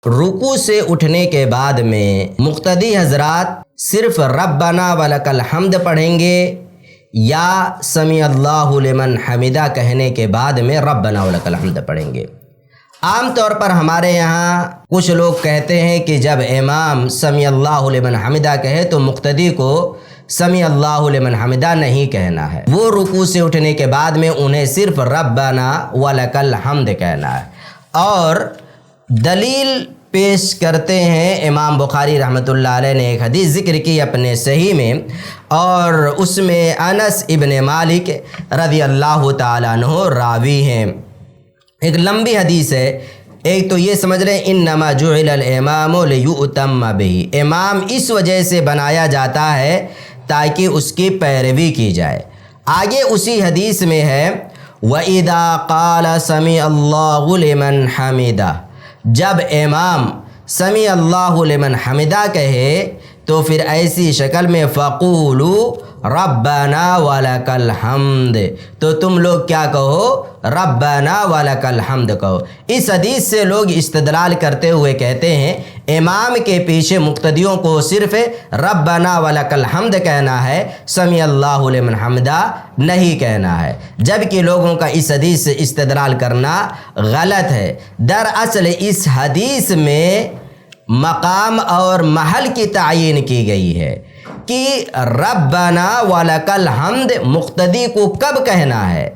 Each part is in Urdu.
رکوع سے اٹھنے کے بعد میں مقتدی حضرات صرف ربنا ولک الحمد پڑھیں گے یا سمیع اللہ لمن حمدہ کہنے کے بعد میں ربنا ولک الحمد پڑھیں گے؟ عام طور پر ہمارے یہاں کچھ لوگ کہتے ہیں کہ جب امام سمیع اللہ لمن حمدہ کہے تو مقتدی کو سمیع اللہ لمن حمدہ نہیں کہنا ہے، وہ رکوع سے اٹھنے کے بعد میں انہیں صرف ربنا ولک الحمد کہنا ہے۔ اور دلیل پیش کرتے ہیں امام بخاری رحمۃ اللہ علیہ نے ایک حدیث ذکر کی اپنے صحیح میں، اور اس میں انس ابن مالک رضی اللہ تعالیٰ عنہ راوی ہیں۔ ایک لمبی حدیث ہے۔ ایک تو یہ سمجھ رہے ہیں انما جعل الامام لیؤتم بہ، امام اس وجہ سے بنایا جاتا ہے تاکہ اس کی پیروی کی جائے۔ آگے اسی حدیث میں ہے وَإِذَا قَالَ سَمِعَ اللَّهُ لِمَنْ حَمِدَهُ، جب امام سمیع اللہ لمن حمدہ کہے تو پھر ایسی شکل میں فَقُولُوا رَبَّنَا وَلَكَ الْحَمْدُ، تو تم لوگ کیا کہو؟ ربنا ولک الحمد کہو۔ اس حدیث سے لوگ استدلال کرتے ہوئے کہتے ہیں امام کے پیچھے مقتدیوں کو صرف ربنا ولک الحمد کہنا ہے، سمیع اللہ لمن حمدہ نہیں کہنا ہے، جبکہ لوگوں کا اس حدیث سے استدلال کرنا غلط ہے۔ دراصل اس حدیث میں مقام اور محل کی تعیین کی گئی ہے کہ ربنا ولک الحمد مقتدی کو کب کہنا ہے؟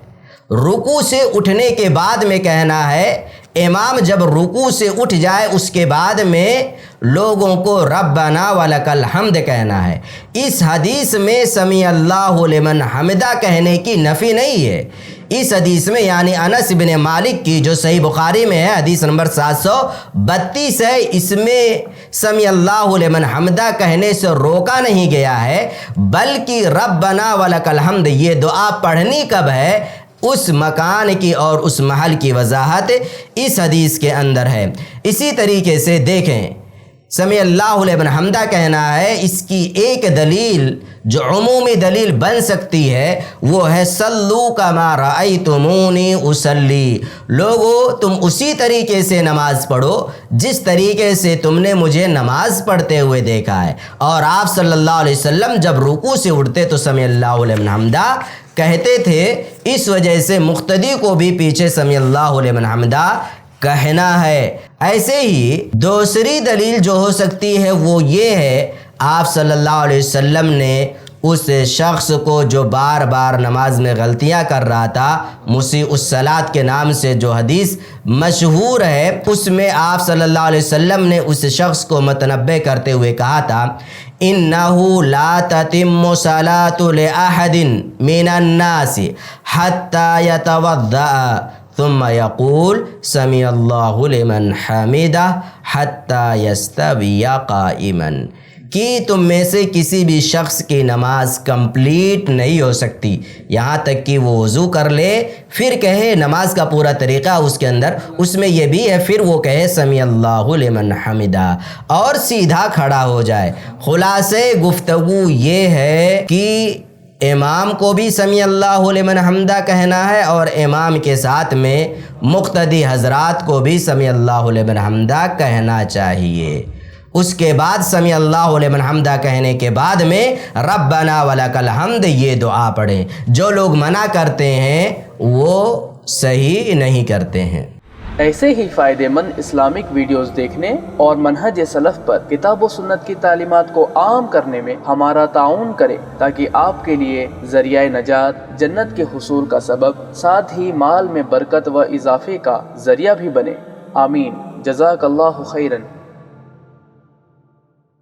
رکوع سے اٹھنے کے بعد میں کہنا ہے۔ امام جب رکوع سے اٹھ جائے اس کے بعد میں لوگوں کو ربنا ولک الحمد کہنا ہے۔ اس حدیث میں سمیع اللہ لمن حمدہ کہنے کی نفی نہیں ہے۔ اس حدیث میں یعنی انس بن مالک کی جو صحیح بخاری میں ہے، حدیث نمبر 732 ہے، اس میں سمیع اللہ لمن حمدہ کہنے سے روکا نہیں گیا ہے، بلکہ ربنا ولک الحمد یہ دعا پڑھنی کب ہے اس مکان کی اور اس محل کی وضاحت اس حدیث کے اندر ہے۔ اسی طریقے سے دیکھیں سمیع اللہ لمن حمدہ کہنا ہے، اس کی ایک دلیل جو عمومی دلیل بن سکتی ہے وہ ہے صلو کما رأیتمونی اصلی، لوگو تم اسی طریقے سے نماز پڑھو جس طریقے سے تم نے مجھے نماز پڑھتے ہوئے دیکھا ہے۔ اور آپ صلی اللہ علیہ وسلم جب رکوع سے اٹھتے تو سمیع اللہ لمن حمدہ کہتے تھے، اس وجہ سے مقتدی کو بھی پیچھے سمیع اللہ لمن حمدہ کہنا ہے۔ ایسے ہی دوسری دلیل جو ہو سکتی ہے وہ یہ ہے، آپ صلی اللہ علیہ وسلم نے اس شخص کو جو بار بار نماز میں غلطیاں کر رہا تھا، مسیء الصلاۃ کے نام سے جو حدیث مشہور ہے، اس میں آپ صلی اللہ علیہ وسلم نے اس شخص کو متنبہ کرتے ہوئے کہا تھا اِنَّهُ لَا تَتِمُّ صَلَاةُ لِأَحَدٍ مِّنَ النَّاسِ حَتَّى يَتَوَضَّأَ ثم يقول سمیع اللہ لمن حمدہ حتی یستوی قائما، کہ تم میں سے کسی بھی شخص کی نماز کمپلیٹ نہیں ہو سکتی یہاں تک کہ وہ وضو کر لے، پھر کہے نماز کا پورا طریقہ اس کے اندر اس میں یہ بھی ہے، پھر وہ کہے سمیع اللہ لمن حمدہ اور سیدھا کھڑا ہو جائے۔ خلاصے گفتگو یہ ہے کہ امام کو بھی سمیع اللہ لمن حمدہ کہنا ہے اور امام کے ساتھ میں مقتدی حضرات کو بھی سمیع اللہ لمن حمدہ کہنا چاہیے۔ اس کے بعد سمیع اللہ لمن حمدہ کہنے کے بعد میں ربنا ولک الحمد یہ دعا پڑھیں۔ جو لوگ منع کرتے ہیں وہ صحیح نہیں کرتے ہیں۔ ایسے ہی فائدہ مند اسلامک ویڈیوز دیکھنے اور منہج سلف پر کتاب و سنت کی تعلیمات کو عام کرنے میں ہمارا تعاون کریں تاکہ آپ کے لیے ذریعہ نجات، جنت کے حصول کا سبب، ساتھ ہی مال میں برکت و اضافے کا ذریعہ بھی بنے۔ آمین۔ جزاک اللہ خیرن۔